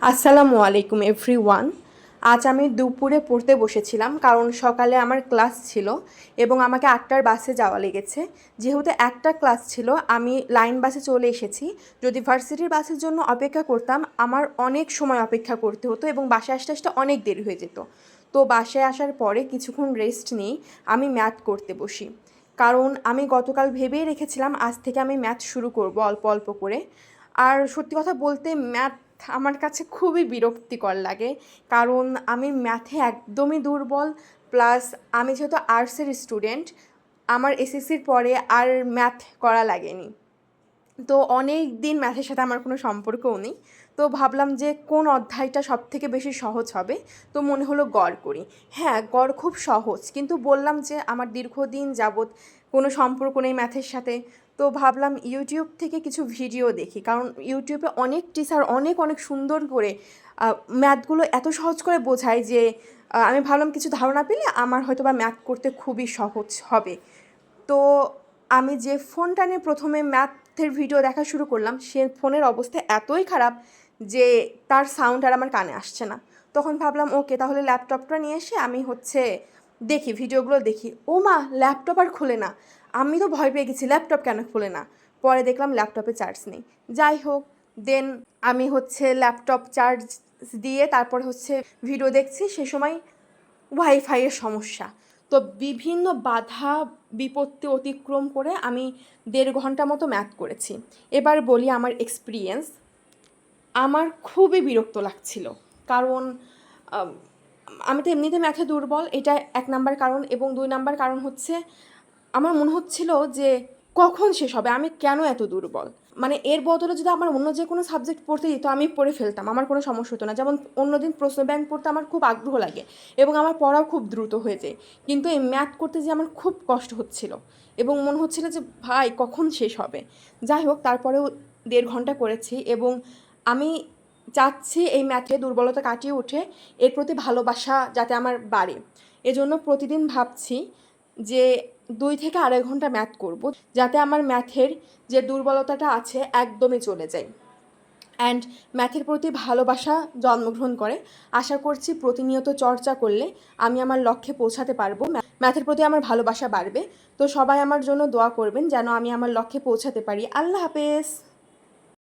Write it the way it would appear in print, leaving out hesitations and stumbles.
আসসালামু আলাইকুম এভরিওয়ান। আজ আমি দুপুরে পড়তে বসেছিলাম কারণ সকালে আমার ক্লাস ছিল এবং আমাকে ৮টার বাসে যাওয়া লেগেছে। যেহেতু একটা ক্লাস ছিল আমি লাইন বাসে চলে এসেছি। যদি ভার্সিটির বাসের জন্য অপেক্ষা করতাম আমার অনেক সময় অপেক্ষা করতে হতো এবং বাসায় আসতে আসতে অনেক দেরি হয়ে যেত। তো বাসায় আসার পরে কিছুক্ষণ রেস্ট নিই আমি ম্যাথ করতে বসি, কারণ আমি গতকাল ভেবেই রেখেছিলাম আজ থেকে আমি ম্যাথ শুরু করব অল্প অল্প করে। আর সত্যি কথা বলতে ম্যাথ আমার কাছে খুবই বিরক্তিকর লাগে, কারণ আমি ম্যাথে একদমই দুর্বল। প্লাস আমি যেহেতু আর্টসের স্টুডেন্ট, আমার এসএসসির পরে আর ম্যাথ করা লাগেনি। তো অনেক দিন ম্যাথের সাথে আমার কোনো সম্পর্কও নেই। তো ভাবলাম যে কোন অধ্যায়টা সবথেকে বেশি সহজ হবে, তো মনে হলো গড় করি। হ্যাঁ, গড় খুব সহজ, কিন্তু বললাম যে আমার দীর্ঘদিন যাবৎ কোনো সম্পর্ক নেই ম্যাথের সাথে। তো ভাবলাম ইউটিউব থেকে কিছু ভিডিও দেখি, কারণ ইউটিউবে অনেক টিচার অনেক অনেক সুন্দর করে ম্যাথগুলো এত সহজ করে বোঝায় যে আমি ভাবলাম কিছু ধারণা পেলে আমার হয়তো বা ম্যাথ করতে খুবই সহজ হবে। তো আমি যে ফোনটা নিয়ে প্রথমে ম্যাথের ভিডিও দেখা শুরু করলাম সে ফোনের অবস্থা এতই খারাপ যে তার সাউন্ড আর আমার কানে আসছে না। তখন ভাবলাম ওকে, তাহলে ল্যাপটপটা নিয়ে এসে আমি দেখি ভিডিওগুলো দেখি। ও মা, ল্যাপটপ আর খুলে না! আমি তো ভয় পেয়ে গেছি, ল্যাপটপ কেন খুলে না। পরে দেখলাম ল্যাপটপে চার্জ নেই। যাই হোক, দেন আমি ল্যাপটপ চার্জ দিয়ে তারপর ভিডিও দেখছি। সে সময় ওয়াইফাইয়ের সমস্যা। তো বিভিন্ন বাধা বিপত্তি অতিক্রম করে আমি ১.৫ ঘন্টা মতো ম্যাথ করেছি। এবার বলি আমার এক্সপিরিয়েন্স। আমার খুবই বিরক্ত লাগছিল, কারণ আম, আমি তো এমনিতে ম্যাথে দুর্বল, এটা ১ নাম্বার কারণ। এবং ২ নাম্বার কারণ আমার মনে হচ্ছিল যে কখন শেষ হবে, আমি কেন এত দুর্বল। মানে এর বদলে যদি আমার অন্য যে কোনো সাবজেক্ট পড়তে দিত আমি পড়ে ফেলতাম, আমার কোনো সমস্যা হতো না। যেমন অন্যদিন প্রশ্ন ব্যাংক পড়তে আমার খুব আগ্রহ লাগে এবং আমার পড়াও খুব দ্রুত হয়ে যায়, কিন্তু এই ম্যাথ করতে যে আমার খুব কষ্ট হচ্ছিল এবং মনে হচ্ছিল যে ভাই কখন শেষ হবে। যাই হোক, তারপরেও ১.৫ ঘন্টা করেছি এবং আমি চাচ্ছি এই ম্যাথে দুর্বলতা কাটিয়ে উঠে এর প্রতি ভালোবাসা যাতে আমার বাড়ে। এজন্য প্রতিদিন ভাবছি যে ২ থেকে ২.৫ ঘন্টা ম্যাথ করব, যাতে আমার ম্যাথের যে দুর্বলতাটা আছে একদমই চলে যায় অ্যান্ড ম্যাথের প্রতি ভালোবাসা জন্মগ্রহণ করে। আশা করছি প্রতিনিয়ত চর্চা করলে আমি আমার লক্ষ্যে পৌঁছাতে পারবো, ম্যাথের প্রতি আমার ভালোবাসা বাড়বে। তো সবাই আমার জন্য দোয়া করবেন যেন আমি আমার লক্ষ্যে পৌঁছাতে পারি। আল্লাহ হাফেজ।